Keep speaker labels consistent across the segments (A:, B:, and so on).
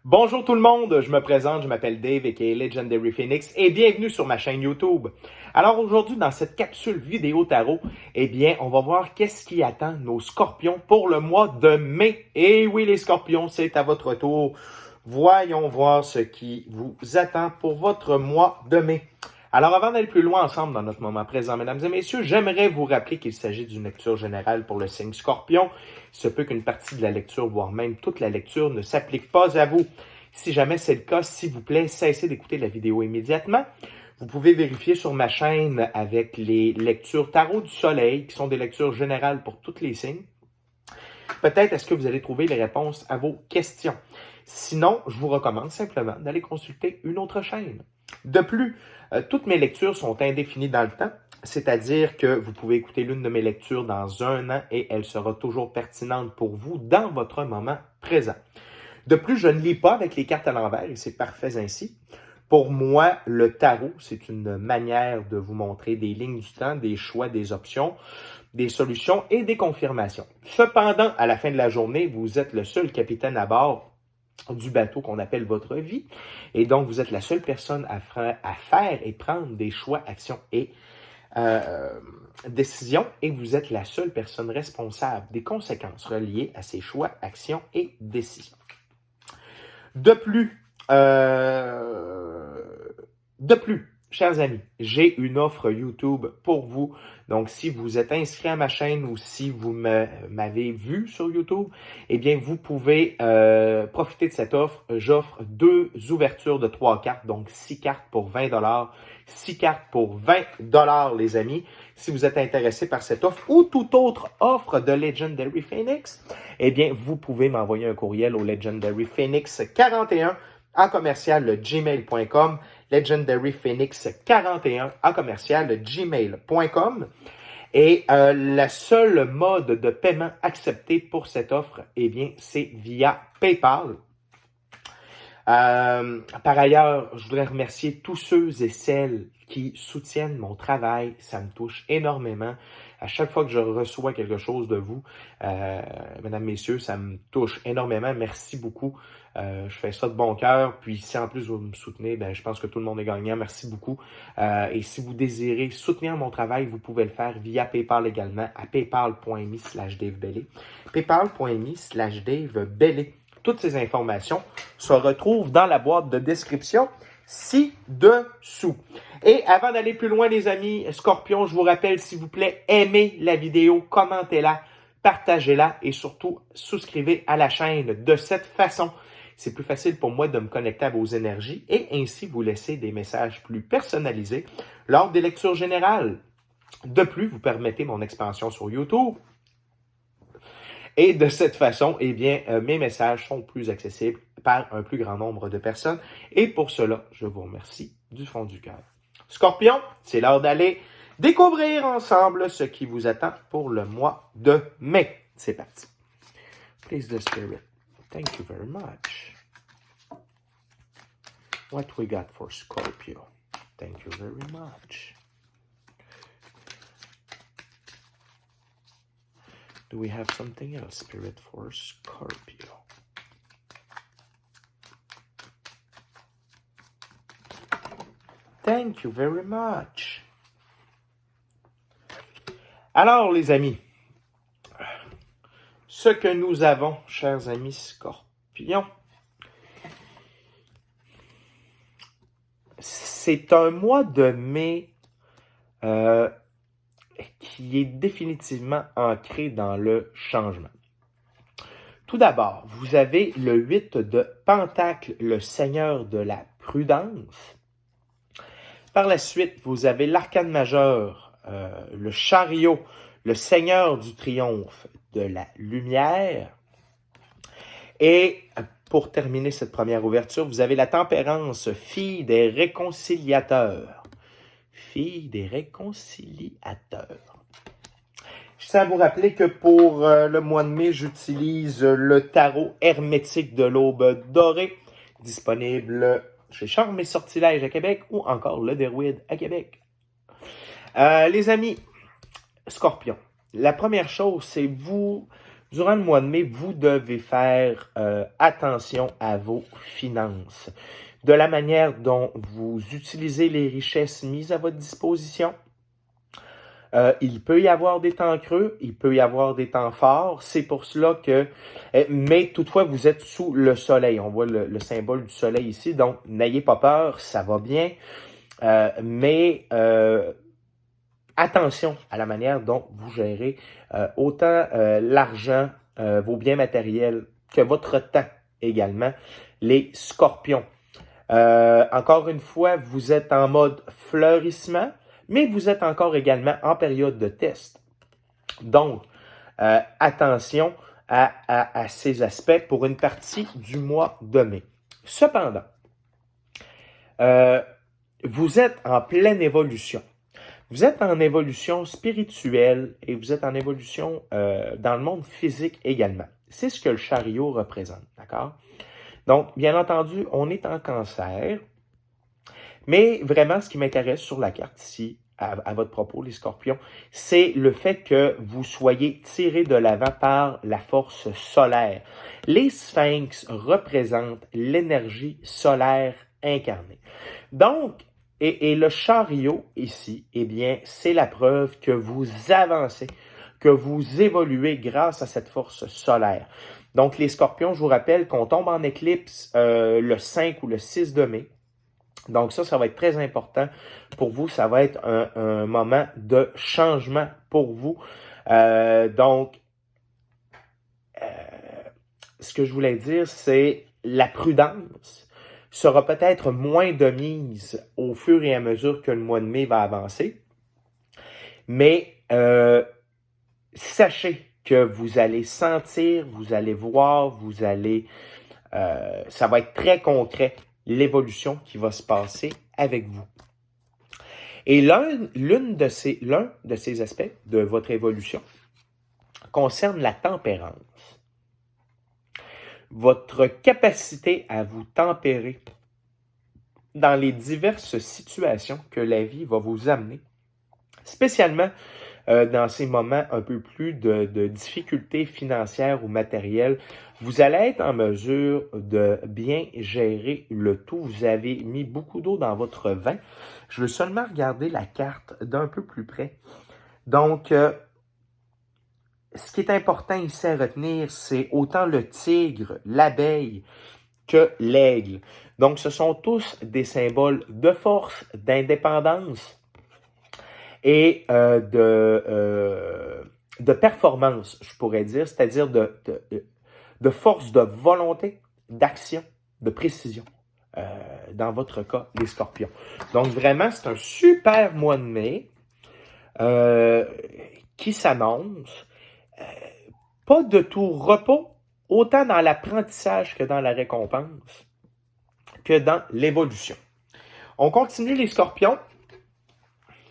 A: Bonjour tout le monde, je me présente, je m'appelle Dave aka Legendary Phoenix et bienvenue sur ma chaîne YouTube. Alors aujourd'hui dans cette capsule vidéo tarot, on va voir qu'est-ce qui attend nos scorpions pour le mois de mai. Et oui les scorpions, c'est à votre tour. Voyons voir ce qui vous attend pour votre mois de mai. Alors avant d'aller plus loin ensemble dans notre moment présent, mesdames et messieurs, j'aimerais vous rappeler qu'il s'agit d'une lecture générale pour le signe Scorpion. Il se peut qu'une partie de la lecture, voire même toute la lecture, ne s'applique pas à vous. Si jamais c'est le cas, s'il vous plaît, cessez d'écouter la vidéo immédiatement. Vous pouvez vérifier sur ma chaîne avec les lectures Tarot du Soleil, qui sont des lectures générales pour tous les signes. Peut-être est-ce que vous allez trouver les réponses à vos questions. Sinon, je vous recommande simplement d'aller consulter une autre chaîne. De plus, toutes mes lectures sont indéfinies dans le temps, c'est-à-dire que vous pouvez écouter l'une de mes lectures dans un an et elle sera toujours pertinente pour vous dans votre moment présent. De plus, je ne lis pas avec les cartes à l'envers et c'est parfait ainsi. Pour moi, le tarot, c'est une manière de vous montrer des lignes du temps, des choix, des options, des solutions et des confirmations. Cependant, à la fin de la journée, vous êtes le seul capitaine à bord du bateau qu'on appelle votre vie. Et donc, vous êtes la seule personne à faire et prendre des choix, actions et décisions. Et vous êtes la seule personne responsable des conséquences reliées à ces choix, actions et décisions. De plus, chers amis, j'ai une offre YouTube pour vous. Donc, si vous êtes inscrit à ma chaîne ou si vous m'avez vu sur YouTube, vous pouvez profiter de cette offre. J'offre 2 ouvertures de 3 cartes, donc 6 cartes pour 20 $, 6 cartes pour 20 $, les amis. Si vous êtes intéressé par cette offre ou toute autre offre de Legendary Phoenix, vous pouvez m'envoyer un courriel au legendaryphoenix41@gmail.com, legendaryphoenix41@gmail.com. Et le seul mode de paiement accepté pour cette offre, c'est via PayPal. Par ailleurs, je voudrais remercier tous ceux et celles qui soutiennent mon travail. Ça me touche énormément. À chaque fois que je reçois quelque chose de vous, mesdames, messieurs, ça me touche énormément. Merci beaucoup. Je fais ça de bon cœur. Puis si en plus vous me soutenez, je pense que tout le monde est gagnant. Merci beaucoup. Et si vous désirez soutenir mon travail, vous pouvez le faire via PayPal également à paypal.me/DaveBellé. paypal.me/DaveBellé. Toutes ces informations se retrouvent dans la boîte de description ci-dessous. Et avant d'aller plus loin, les amis Scorpions, je vous rappelle, s'il vous plaît, aimez la vidéo, commentez-la, partagez-la et surtout, souscrivez à la chaîne. De cette façon, c'est plus facile pour moi de me connecter à vos énergies et ainsi vous laisser des messages plus personnalisés lors des lectures générales. De plus, vous permettez mon expansion sur YouTube. Et de cette façon, mes messages sont plus accessibles par un plus grand nombre de personnes. Et pour cela, je vous remercie du fond du cœur. Scorpion, c'est l'heure d'aller découvrir ensemble ce qui vous attend pour le mois de mai. C'est parti. Please the spirit. Thank you very much. What we got for Scorpio? Thank you very much. Do we have something else, Spirit, for Scorpio? Thank you very much. Alors, les amis, ce que nous avons, chers amis Scorpions, c'est un mois de mai qui est définitivement ancré dans le changement. Tout d'abord, vous avez le 8 de Pentacle, le Seigneur de la prudence. Par la suite, vous avez l'arcane majeur, le Chariot, le Seigneur du triomphe de la lumière. Et pour terminer cette première ouverture, vous avez la Tempérance, fille des réconciliateurs. Fille des réconciliateurs. Je tiens à vous rappeler que pour le mois de mai, j'utilise le tarot hermétique de l'Aube dorée, disponible chez Charmes et Sortilèges à Québec ou encore le Derwid à Québec. Les amis Scorpions, la première chose, c'est vous Durant le mois de mai, vous devez faire attention à vos finances, de la manière dont vous utilisez les richesses mises à votre disposition. Il peut y avoir des temps creux, il peut y avoir des temps forts. C'est pour cela que... mais toutefois, vous êtes sous le soleil. On voit le symbole du soleil ici. Donc, n'ayez pas peur, ça va bien. Mais attention à la manière dont vous gérez autant l'argent, vos biens matériels, que votre temps également. Les scorpions. Encore une fois, vous êtes en mode fleurissement, mais vous êtes encore également en période de test. Donc, attention à ces aspects pour une partie du mois de mai. Cependant, vous êtes en pleine évolution. Vous êtes en évolution spirituelle et vous êtes en évolution dans le monde physique également. C'est ce que le chariot représente, d'accord? Donc, bien entendu, on est en cancer, mais vraiment, ce qui m'intéresse sur la carte ici, à votre propos, les scorpions, c'est le fait que vous soyez tirés de l'avant par la force solaire. Les sphinx représentent l'énergie solaire incarnée. Donc, et le chariot ici, eh bien, c'est la preuve que vous avancez, que vous évoluez grâce à cette force solaire. Donc, les scorpions, je vous rappelle qu'on tombe en éclipse le 5 ou le 6 de mai. Donc, ça va être très important pour vous. Ça va être un moment de changement pour vous. Donc, ce que je voulais dire, c'est la prudence sera peut-être moins de mise au fur et à mesure que le mois de mai va avancer. Mais sachez que vous allez sentir, vous allez voir, vous allez... ça va être très concret, l'évolution qui va se passer avec vous. Et l'un de ces aspects de votre évolution concerne la tempérance. Votre capacité à vous tempérer dans les diverses situations que la vie va vous amener, spécialement dans ces moments un peu plus de difficultés financières ou matérielles, vous allez être en mesure de bien gérer le tout. Vous avez mis beaucoup d'eau dans votre vin. Je veux seulement regarder la carte d'un peu plus près. Donc, ce qui est important ici à retenir, c'est autant le tigre, l'abeille que l'aigle. Donc, ce sont tous des symboles de force, d'indépendance et de performance, je pourrais dire, c'est-à-dire de force de volonté, d'action, de précision, dans votre cas, les scorpions. Donc vraiment, c'est un super mois de mai qui s'annonce. Pas de tout repos, autant dans l'apprentissage que dans la récompense, que dans l'évolution. On continue les scorpions.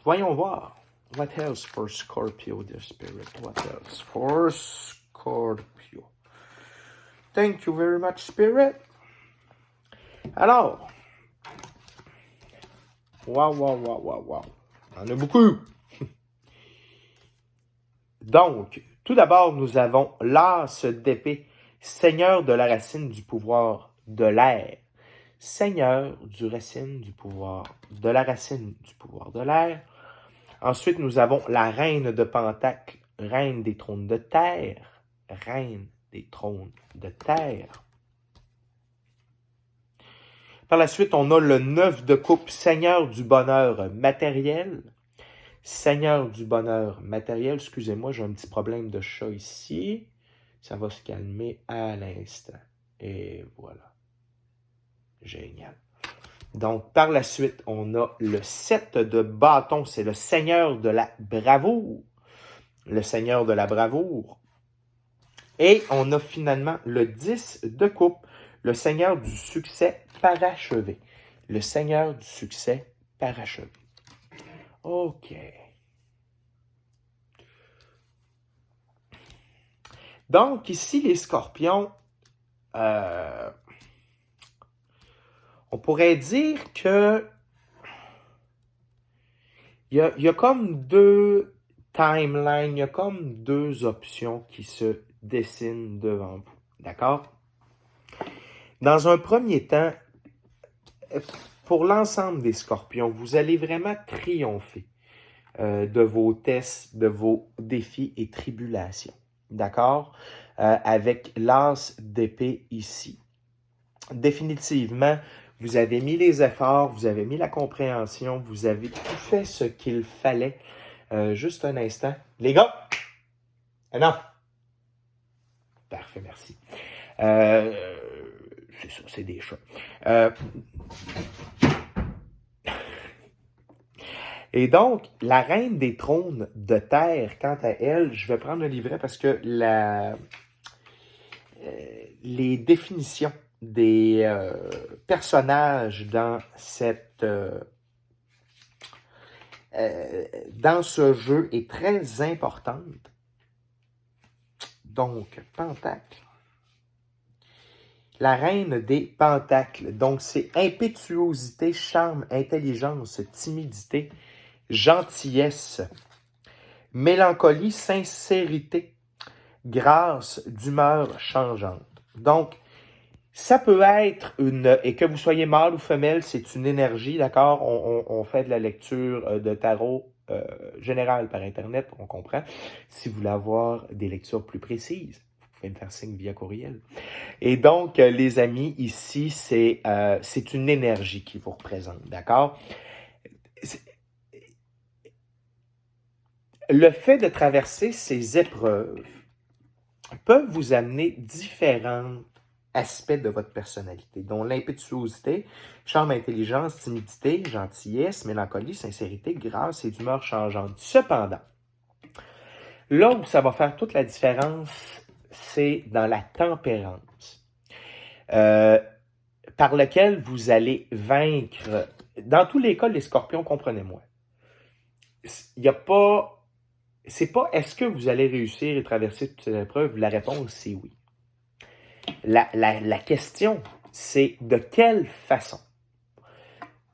A: Voyons voir. What else for Scorpio, dear spirit? What else for Scorpio? Thank you very much, spirit. Alors, wow. Il y en a beaucoup. Donc, tout d'abord, nous avons l'as d'épée, seigneur de la racine du pouvoir de l'air. Seigneur du racine du pouvoir, de la racine du pouvoir de l'air. Ensuite, nous avons la reine de Pentacle, reine des trônes de terre, reine des trônes de terre. Par la suite, on a le 9 de coupe, seigneur du bonheur matériel. Seigneur du bonheur matériel, excusez-moi, j'ai un petit problème de chat ici. Ça va se calmer à l'instant. Et voilà. Génial. Donc, par la suite, on a le 7 de bâton, c'est le seigneur de la bravoure. Le seigneur de la bravoure. Et on a finalement le 10 de coupe, le seigneur du succès parachevé. Le seigneur du succès parachevé. OK. Donc, ici, les scorpions, on pourrait dire que il y a comme deux timelines, il y a comme deux options qui se dessine devant vous. D'accord? Dans un premier temps, pour l'ensemble des scorpions, vous allez vraiment triompher de vos tests, de vos défis et tribulations. D'accord? Avec l'as d'épée ici. Définitivement, vous avez mis les efforts, vous avez mis la compréhension, vous avez tout fait ce qu'il fallait. Juste un instant. Les gars! Non! Parfait, merci. C'est ça, c'est des chats. Et donc, la reine des trônes de terre, quant à elle, je vais prendre le livret parce que les définitions des personnages dans dans ce jeu est très importante. Donc, Pentacle. La reine des pentacles. Donc, c'est impétuosité, charme, intelligence, timidité, gentillesse, mélancolie, sincérité, grâce, d'humeur changeante. Donc, ça peut être et que vous soyez mâle ou femelle, c'est une énergie, d'accord? On fait de la lecture de tarot générale par Internet, on comprend. Si vous voulez avoir des lectures plus précises, vous pouvez me faire signe via courriel. Et donc, les amis, ici, c'est une énergie qui vous représente, d'accord? Le fait de traverser ces épreuves peut vous amener différents aspects de votre personnalité, dont l'impétuosité, charme, intelligence, timidité, gentillesse, mélancolie, sincérité, grâce et d'humeur changeante. Cependant, là où ça va faire toute la différence, c'est dans la tempérance, par lequel vous allez vaincre. Dans tous les cas, les scorpions, comprenez-moi. Il n'y a pas... C'est pas est-ce que vous allez réussir et traverser toutes ces épreuves? La réponse, c'est oui. La question, c'est de quelle façon?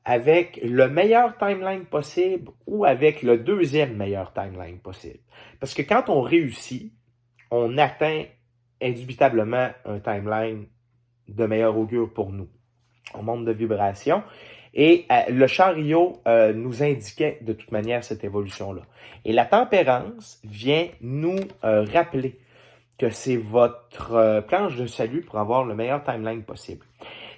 A: Avec le meilleur timeline possible ou avec le deuxième meilleur timeline possible? Parce que quand on réussit, on atteint indubitablement un timeline de meilleur augure pour nous. On monte de vibration. Et le chariot nous indiquait de toute manière cette évolution-là. Et la tempérance vient nous rappeler que c'est votre planche de salut pour avoir le meilleur timeline possible.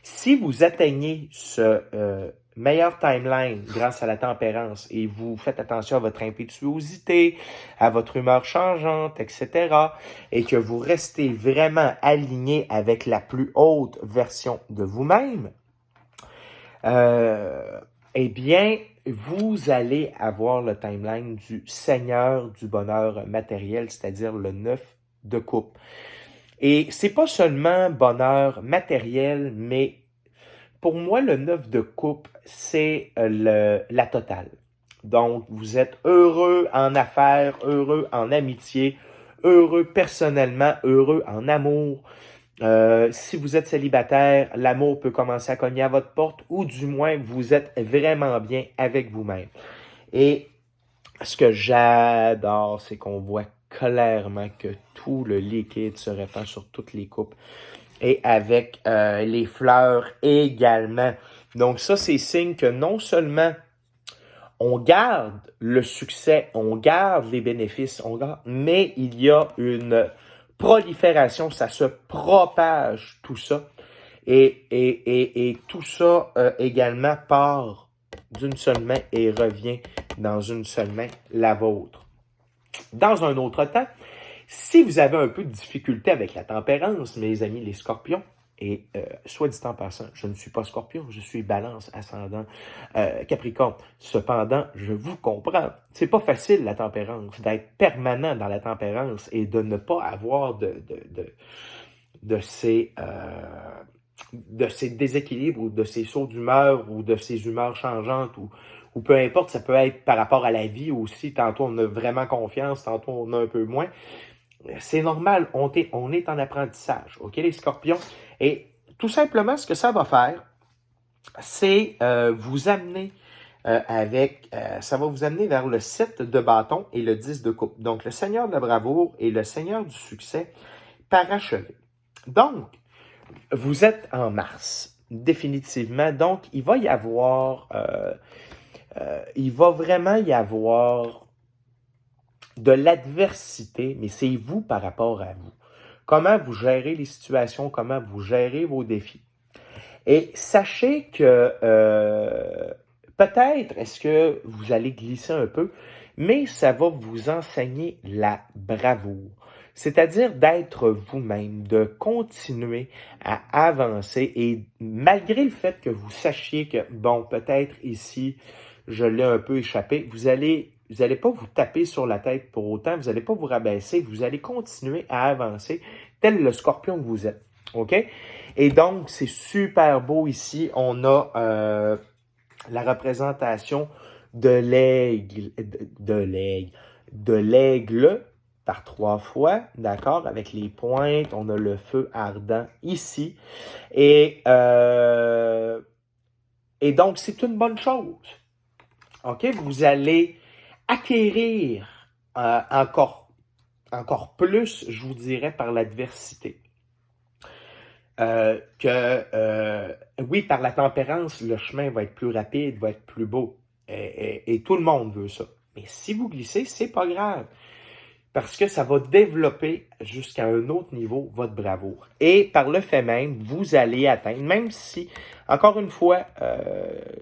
A: Si vous atteignez ce meilleur timeline grâce à la tempérance et vous faites attention à votre impétuosité, à votre humeur changeante, etc., et que vous restez vraiment aligné avec la plus haute version de vous-même, eh bien, vous allez avoir le timeline du Seigneur du bonheur matériel, c'est-à-dire le 9 de coupe. Et c'est pas seulement bonheur matériel, mais pour moi, le 9 de coupe, c'est la totale. Donc, vous êtes heureux en affaires, heureux en amitié, heureux personnellement, heureux en amour. Si vous êtes célibataire, l'amour peut commencer à cogner à votre porte ou du moins vous êtes vraiment bien avec vous-même. Et ce que j'adore, c'est qu'on voit clairement que tout le liquide se répand sur toutes les coupes et avec les fleurs également. Donc ça, c'est signe que non seulement on garde le succès, on garde les bénéfices, mais il y a une prolifération, ça se propage tout ça. Et tout ça également part d'une seule main et revient dans une seule main, la vôtre. Dans un autre temps, si vous avez un peu de difficulté avec la tempérance, mes amis les scorpions, et soit dit en passant, je ne suis pas scorpion, je suis balance, ascendant, capricorne. Cependant, je vous comprends. C'est pas facile la tempérance, d'être permanent dans la tempérance et de ne pas avoir de ces déséquilibres ou de ces sauts d'humeur ou de ces humeurs changeantes ou peu importe, ça peut être par rapport à la vie aussi. Tantôt, on a vraiment confiance, tantôt, on a un peu moins. C'est normal, on est en apprentissage, OK, les scorpions? Et tout simplement, ce que ça va faire, c'est vous amener ça va vous amener vers le 7 de bâton et le 10 de coupe. Donc, le Seigneur de la bravoure et le Seigneur du succès, parachevé. Donc, vous êtes en Mars, définitivement. Donc, il va vraiment y avoir de l'adversité, mais c'est vous par rapport à vous. Comment vous gérez les situations, comment vous gérez vos défis. Et sachez que peut-être est-ce que vous allez glisser un peu, mais ça va vous enseigner la bravoure. C'est-à-dire d'être vous-même, de continuer à avancer et malgré le fait que vous sachiez que, bon, peut-être ici, je l'ai un peu échappé, vous allez pas vous taper sur la tête pour autant, vous n'allez pas vous rabaisser, vous allez continuer à avancer tel le scorpion que vous êtes. OK? Et donc, c'est super beau ici. On a la représentation de l'aigle par 3 fois, d'accord? Avec les pointes, on a le feu ardent ici. Et donc, c'est une bonne chose. OK? Vous allez acquérir encore plus, je vous dirais, par l'adversité. Oui, par la tempérance, le chemin va être plus rapide, va être plus beau. Et tout le monde veut ça. Mais si vous glissez, c'est pas grave. Parce que ça va développer jusqu'à un autre niveau votre bravoure. Et par le fait même, vous allez atteindre, même si, encore une fois,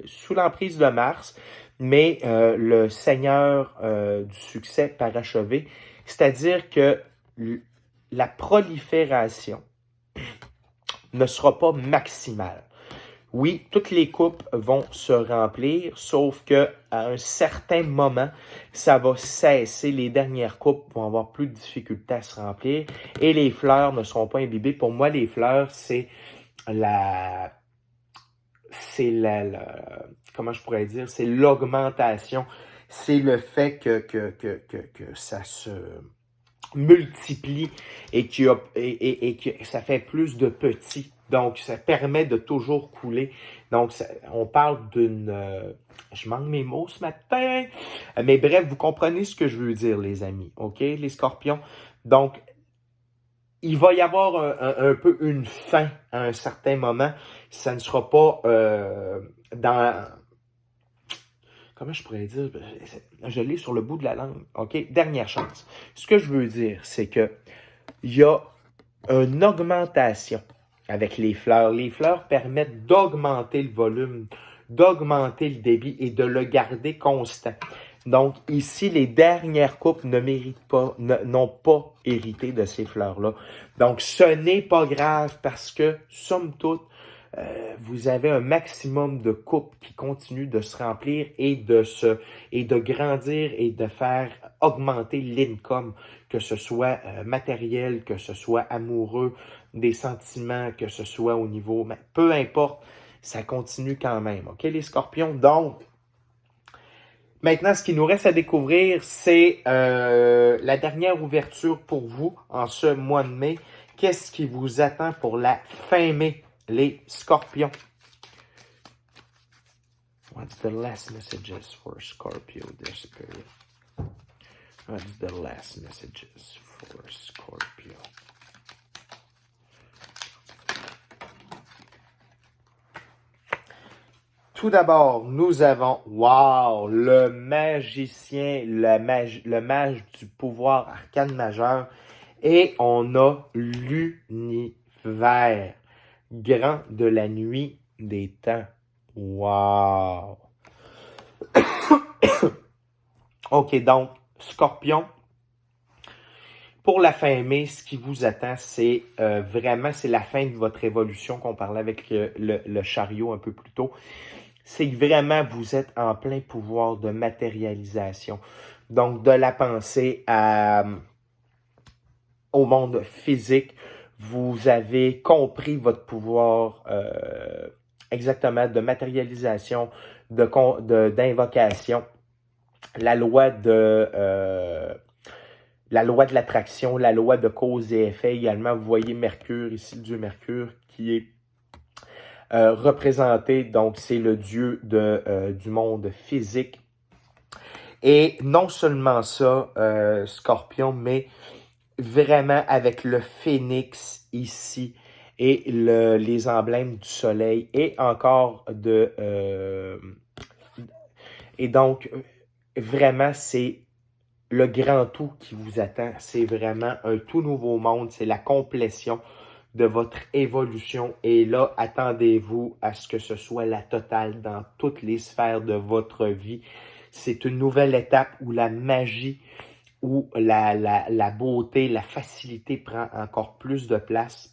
A: sous l'emprise de Mars, mais le Seigneur du succès parachevé, c'est-à-dire que la prolifération ne sera pas maximale. Oui, toutes les coupes vont se remplir, sauf que à un certain moment, ça va cesser. Les dernières coupes vont avoir plus de difficulté à se remplir et les fleurs ne seront pas imbibées. Pour moi, les fleurs, comment je pourrais dire, c'est l'augmentation. C'est le fait que ça se multiplie et que ça fait plus de petits. Donc, ça permet de toujours couler. Donc, on parle d'une... je manque mes mots ce matin. Mais bref, vous comprenez ce que je veux dire, les amis. OK, les scorpions? Donc, il va y avoir un peu une fin à un certain moment. Ça ne sera pas dans... Comment je pourrais dire? Je l'ai sur le bout de la langue. OK? Dernière chance. Ce que je veux dire, c'est que il y a une augmentation avec les fleurs. Les fleurs permettent d'augmenter le volume, d'augmenter le débit et de le garder constant. Donc, ici, les dernières coupes n'ont pas hérité de ces fleurs-là. Donc, ce n'est pas grave parce que, somme toute, vous avez un maximum de coupes qui continuent de se remplir et de grandir et de faire augmenter l'income, que ce soit matériel, que ce soit amoureux, des sentiments, que ce soit au niveau... Peu importe, ça continue quand même. OK, les scorpions? Donc, maintenant, ce qui nous reste à découvrir, c'est la dernière ouverture pour vous en ce mois de mai. Qu'est-ce qui vous attend pour la fin mai, les scorpions? What's the last messages for Scorpio this period? What's the last messages for Scorpio? Tout d'abord, nous avons, wow, le magicien, le mage du pouvoir arcane majeur, et on a l'univers, grand de la nuit des temps. Wow! OK, donc, Scorpion, pour la fin mai, ce qui vous attend, c'est vraiment, c'est la fin de votre évolution qu'on parlait avec le chariot un peu plus tôt. C'est que vraiment, vous êtes en plein pouvoir de matérialisation. Donc, de la pensée au monde physique, vous avez compris votre pouvoir exactement de matérialisation, d'invocation, la loi de l'attraction, la loi de cause et effet également. Vous voyez Mercure, ici le dieu Mercure qui est représenté, donc c'est le dieu du monde physique. Et non seulement ça, Scorpion, mais vraiment avec le phénix ici et les emblèmes du soleil et encore et donc, vraiment, c'est le grand tout qui vous attend. C'est vraiment un tout nouveau monde. C'est la complétion de votre évolution. Et là, attendez-vous à ce que ce soit la totale dans toutes les sphères de votre vie. C'est une nouvelle étape où la magie, où la beauté, la facilité prend encore plus de place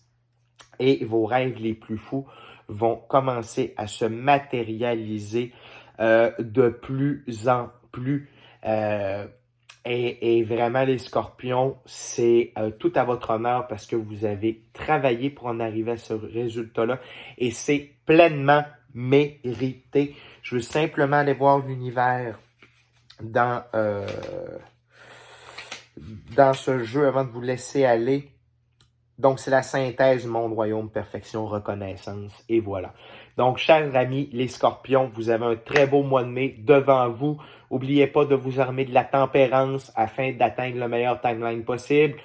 A: et vos rêves les plus fous vont commencer à se matérialiser de plus en plus. Euh, et vraiment, les scorpions, c'est tout à votre honneur parce que vous avez travaillé pour en arriver à ce résultat-là et c'est pleinement mérité. Je veux simplement aller voir l'univers dans, euh, dans ce jeu avant de vous laisser aller. Donc, c'est la synthèse monde, royaume, perfection, reconnaissance, et voilà. Donc, chers amis, les scorpions, vous avez un très beau mois de mai devant vous. N'oubliez pas de vous armer de la tempérance afin d'atteindre le meilleur timeline possible.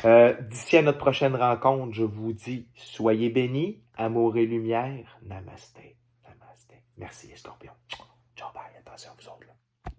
A: D'ici à notre prochaine rencontre, je vous dis, soyez bénis, amour et lumière. Namasté. Namasté. Merci les scorpions. Ciao, bye. Attention à vous autres. Là.